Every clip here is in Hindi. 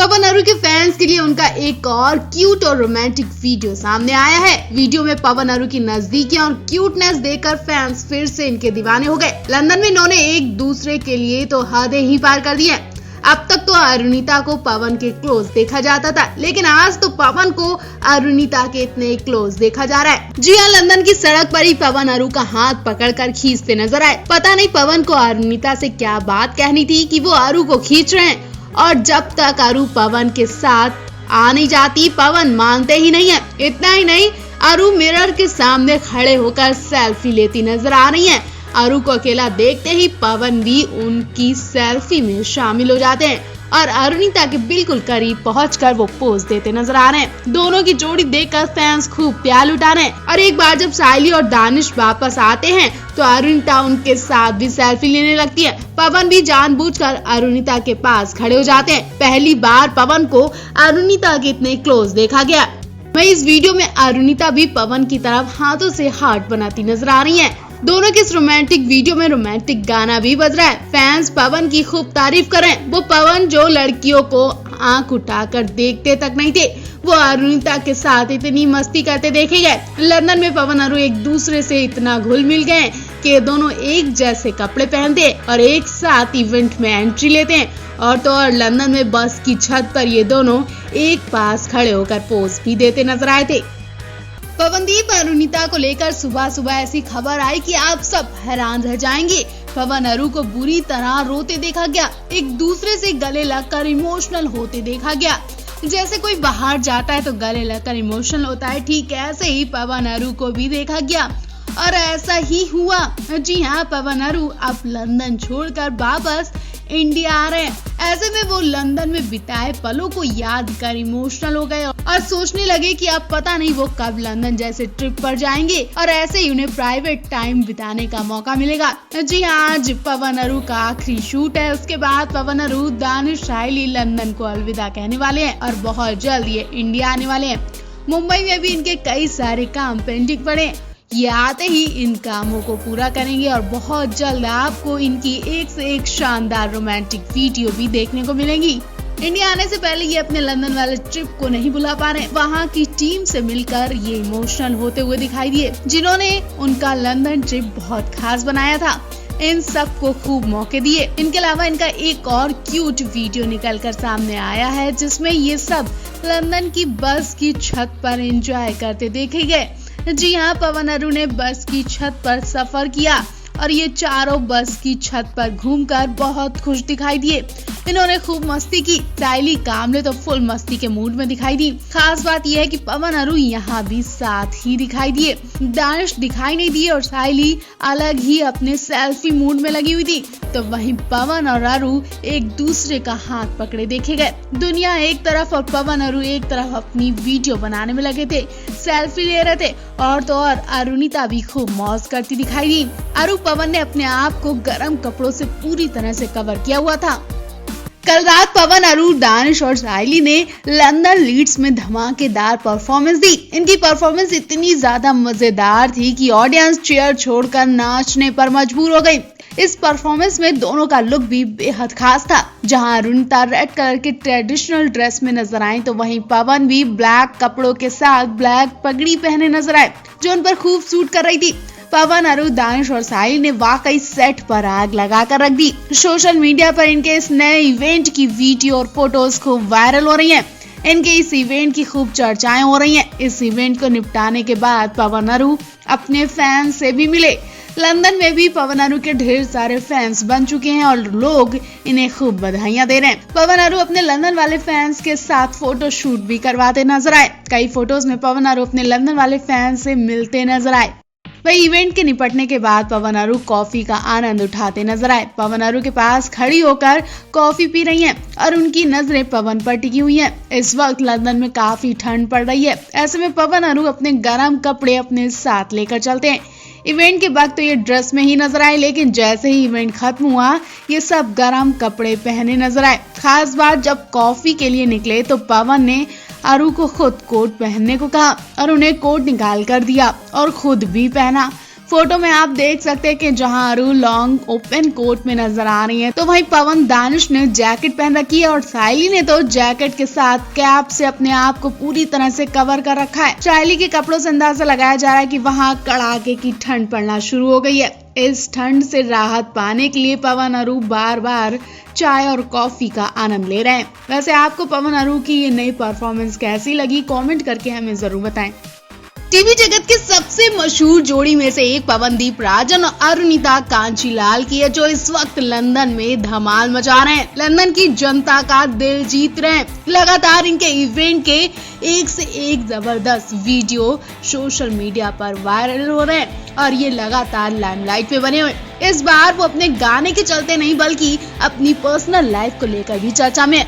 पवन अरू के फैंस के लिए उनका एक और क्यूट और रोमांटिक वीडियो सामने आया है। वीडियो में पवन अरू की नजदीकियां और क्यूटनेस देखकर फैंस फिर से इनके दीवाने हो गए। लंदन में इन्होंने एक दूसरे के लिए तो हदें ही पार कर दी है। अब तक तो अरुणिता को पवन के क्लोज देखा जाता था, लेकिन आज तो पवन को अरुणिता के इतने क्लोज देखा जा रहा है। जी हाँ, लंदन की सड़क पर ही पवन अरू का हाथ पकड़कर खींचते नजर आए। पता नहीं पवन को अरुणिता से क्या बात कहनी थी कि वो अरू को खींच रहे हैं, और जब तक अरू पवन के साथ आ नहीं जाती पवन मानते ही नहीं है। इतना ही नहीं, अरू मिरर के सामने खड़े होकर सेल्फी लेती नजर आ रही है। अरू को अकेला देखते ही पवन भी उनकी सेल्फी में शामिल हो जाते हैं और अरुणिता के बिल्कुल करीब पहुंचकर वो पोज देते नजर आ रहे हैं। दोनों की जोड़ी देखकर फैंस खूब प्यार लुटा रहे हैं। और एक बार जब साइली और दानिश वापस आते हैं तो अरुणिता उनके साथ भी सेल्फी लेने लगती है। पवन भी जानबूझकर अरुणिता के पास खड़े हो जाते हैं। पहली बार पवन को अरुणिता के इतने क्लोज देखा गया। वहीं इस वीडियो में अरुणिता भी पवन की तरफ हाथों से हार्ट बनाती नजर आ रही है। दोनों के इस रोमांटिक वीडियो में रोमांटिक गाना भी बज रहा है। फैंस पवन की खूब तारीफ कर रहे हैं। वो पवन जो लड़कियों को आंख उठाकर देखते तक नहीं थे, वो अरुणिता के साथ इतनी मस्ती करते देखे गए। लंदन में पवन अरू एक दूसरे से इतना घुल मिल गए कि दोनों एक जैसे कपड़े पहनते और एक साथ इवेंट में एंट्री लेते हैं। और तो और लंदन में बस की छत पर ये दोनों एक पास खड़े होकर पोज भी देते नजर आए थे। पवनदीप अरुणिता को लेकर सुबह सुबह ऐसी खबर आई कि आप सब हैरान रह जाएंगे। पवन अरू को बुरी तरह रोते देखा गया, एक दूसरे से गले लगकर इमोशनल होते देखा गया। जैसे कोई बाहर जाता है तो गले लगकर इमोशनल होता है, ठीक ऐसे ही पवन अरू को भी देखा गया और ऐसा ही हुआ। जी हाँ, पवन अरू अब लंदन छोड़कर वापस इंडिया आ रहे हैं। ऐसे में वो लंदन में बिताए पलों को याद कर इमोशनल हो गए और सोचने लगे कि अब पता नहीं वो कब लंदन जैसे ट्रिप पर जाएंगे और ऐसे ही उन्हें प्राइवेट टाइम बिताने का मौका मिलेगा। जी हाँ, आज पवन अरू का आखिरी शूट है। उसके बाद पवन अरू, दानिश, साइली लंदन को अलविदा कहने वाले हैं और बहुत जल्द ये इंडिया आने वाले हैं। मुंबई में भी इनके कई सारे काम पेंडिंग पड़े, ये आते ही इन कामों को पूरा करेंगे और बहुत जल्द आपको इनकी एक से एक शानदार रोमांटिक वीडियो भी देखने को मिलेंगी। इंडिया आने से पहले ये अपने लंदन वाले ट्रिप को नहीं भुला पा रहे। वहाँ की टीम से मिलकर ये इमोशनल होते हुए दिखाई दिए, जिन्होंने उनका लंदन ट्रिप बहुत खास बनाया था। इन सब को खूब मौके दिए। इनके अलावा इनका एक और क्यूट वीडियो निकलकर सामने आया है, जिसमें ये सब लंदन की बस की छत पर एंजॉय करते देखे गए। जी हाँ, पवन अरू ने बस की छत पर सफर किया और ये चारों बस की छत पर घूमकर बहुत खुश दिखाई दिए। इन्होंने खूब मस्ती की। साइली, कामले तो फुल मस्ती के मूड में दिखाई दी। खास बात यह है कि पवन अरू यहाँ भी साथ ही दिखाई दिए। दानिश दिखाई नहीं दिए और साइली अलग ही अपने सेल्फी मूड में लगी हुई थी। तो वहीं पवन और अरू एक दूसरे का हाथ पकड़े देखे गए। दुनिया एक तरफ और पवन अरू एक तरफ अपनी वीडियो बनाने में लगे थे, सेल्फी ले रहे थे। और तो और अरुणिता भी खूब मौज करती दिखाई दी। अरू पवन ने अपने आप को गर्म कपड़ों से पूरी तरह से कवर किया हुआ था। कल रात पवन अरू, दानिश और साइली ने लंदन लीड्स में धमाकेदार परफॉर्मेंस दी। इनकी परफॉर्मेंस इतनी ज्यादा मजेदार थी कि ऑडियंस चेयर छोड़कर नाचने पर मजबूर हो गई। इस परफॉर्मेंस में दोनों का लुक भी बेहद खास था। जहां अरुणिता रेड कलर के ट्रेडिशनल ड्रेस में नजर आई, तो वहीं पवन भी ब्लैक कपड़ों के साथ ब्लैक पगड़ी पहने नजर आए, जो उन पर खूब सूट कर रही थी। पवन अरू, दानिश और साहिल ने वाकई सेट पर आग लगा कर रख दी। सोशल मीडिया पर इनके इस नए इवेंट की वीडियो और फोटोज खूब वायरल हो रही हैं। इनके इस इवेंट की खूब चर्चाएं हो रही हैं। इस इवेंट को निपटाने के बाद पवन अरू अपने फैंस से भी मिले। लंदन में भी पवन अरू के ढेर सारे फैंस बन चुके हैं और लोग इन्हें खूब बधाइयां दे रहे हैं। पवन अरू अपने लंदन वाले फैंस के साथ फोटो शूट भी करवाते नजर आए। कई फोटोज में पवन अरू अपने लंदन वाले फैंस से मिलते नजर आए। वही इवेंट के निपटने के बाद पवन अरू कॉफी का आनंद उठाते नजर आए। पवन अरू के पास खड़ी होकर कॉफी पी रही हैं और उनकी नजरें पवन पर टिकी हुई हैं। इस वक्त लंदन में काफी ठंड पड़ रही है। ऐसे में पवन अरू अपने गर्म कपड़े अपने साथ लेकर चलते हैं। इवेंट के वक्त तो ये ड्रेस में ही नजर आए, लेकिन जैसे ही इवेंट खत्म हुआ ये सब गर्म कपड़े पहने नजर आए। खास बात, जब कॉफी के लिए निकले तो पवन ने अरू को खुद कोट पहनने को कहा और उन्हें कोट निकाल कर दिया और खुद भी पहना। फोटो में आप देख सकते हैं कि जहां अरु लॉन्ग ओपन कोट में नजर आ रही है, तो वहीं पवन दानिश ने जैकेट पहन रखी है और साइली ने तो जैकेट के साथ कैप से अपने आप को पूरी तरह से कवर कर रखा है। साइली के कपड़ों से अंदाजा लगाया जा रहा है कि वहां कड़ाके की ठंड पड़ना शुरू हो गई है। इस ठंड से राहत पाने के लिए पवन अरु बार बार चाय और कॉफी का आनंद ले रहे हैं। वैसे आपको पवन अरु की ये नई परफॉर्मेंस कैसी लगी, कमेंट करके हमें जरूर बताएं। टीवी जगत के सबसे मशहूर जोड़ी में से एक पवनदीप राजन और अरुणिता कांचीलाल की है, जो इस वक्त लंदन में धमाल मचा रहे हैं। लंदन की जनता का दिल जीत रहे हैं। लगातार इनके इवेंट के एक से एक जबरदस्त वीडियो सोशल मीडिया पर वायरल हो रहे हैं और ये लगातार लाइमलाइट में बने हुए। इस बार वो अपने गाने के चलते नहीं बल्कि अपनी पर्सनल लाइफ को लेकर भी चर्चा में।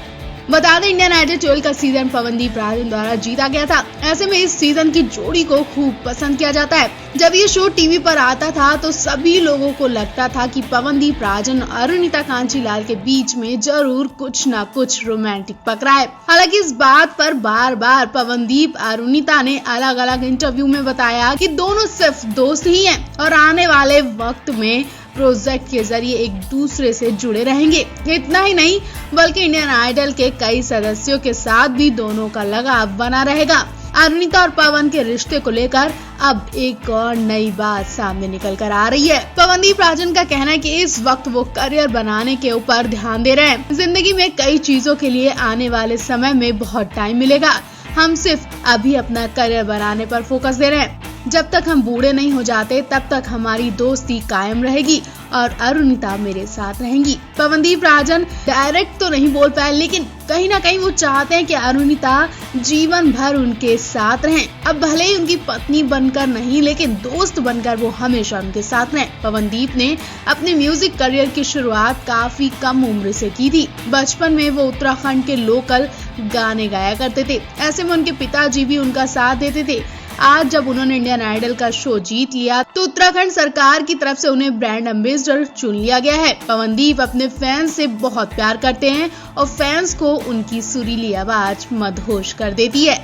बता दें, इंडियन आइडल 12 का सीजन पवनदीप राजन द्वारा जीता गया था। ऐसे में इस सीजन की जोड़ी को खूब पसंद किया जाता है। जब ये शो टीवी पर आता था तो सभी लोगों को लगता था कि पवनदीप राजन और अरुणिता कांचीलाल के बीच में जरूर कुछ न कुछ रोमांटिक पकड़ा है। हालांकि इस बात पर बार बार पवनदीप अरुणिता ने अलग अलग इंटरव्यू में बताया कि दोनों सिर्फ दोस्त ही हैं और आने वाले वक्त में प्रोजेक्ट के जरिए एक दूसरे से जुड़े रहेंगे। इतना ही नहीं बल्कि इंडियन आइडल के कई सदस्यों के साथ भी दोनों का लगाव बना रहेगा। अरुणिता और पवन के रिश्ते को लेकर अब एक और नई बात सामने निकल कर आ रही है। पवनदीप राजन का कहना है कि इस वक्त वो करियर बनाने के ऊपर ध्यान दे रहे हैं। जिंदगी में कई चीजों के लिए आने वाले समय में बहुत टाइम मिलेगा। हम सिर्फ अभी अपना करियर बनाने पर फोकस दे रहे हैं। जब तक हम बूढ़े नहीं हो जाते तब तक हमारी दोस्ती कायम रहेगी और अरुणिता मेरे साथ रहेंगी। पवनदीप राजन डायरेक्ट तो नहीं बोल पाए, लेकिन कहीं ना कहीं वो चाहते हैं कि अरुणिता जीवन भर उनके साथ रहें। अब भले ही उनकी पत्नी बनकर नहीं, लेकिन दोस्त बनकर वो हमेशा उनके साथ रहें। पवनदीप ने अपने म्यूजिक करियर की शुरुआत काफी कम उम्र से की थी। बचपन में वो उत्तराखंड के लोकल गाने गाया करते थे। ऐसे में उनके पिताजी भी उनका साथ देते थे। आज जब उन्होंने इंडियन आइडल का शो जीत लिया तो उत्तराखंड सरकार की तरफ से उन्हें ब्रांड एम्बेसडर चुन लिया गया है। पवनदीप अपने फैंस से बहुत प्यार करते हैं और फैंस को उनकी सुरीली आवाज मदहोश कर देती है।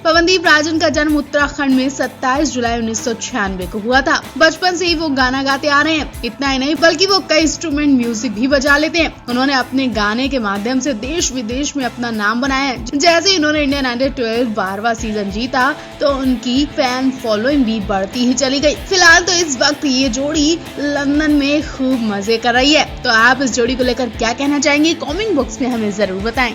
पवनदीप राजन का जन्म उत्तराखंड में 27 जुलाई 1996 को हुआ था। बचपन से ही वो गाना गाते आ रहे हैं। इतना ही नहीं बल्कि वो कई इंस्ट्रूमेंट म्यूजिक भी बजा लेते हैं। उन्होंने अपने गाने के माध्यम से देश विदेश में अपना नाम बनाया है। जैसे इन्होंने इंडियन आइडल 12 12वां सीजन जीता तो उनकी फैन फॉलोइंग भी बढ़ती ही चली गई। फिलहाल तो इस वक्त ये जोड़ी लंदन में खूब मजे कर रही है। तो आप इस जोड़ी को लेकर क्या कहना चाहेंगे, कमेंट बॉक्स में हमें जरूर बताएं।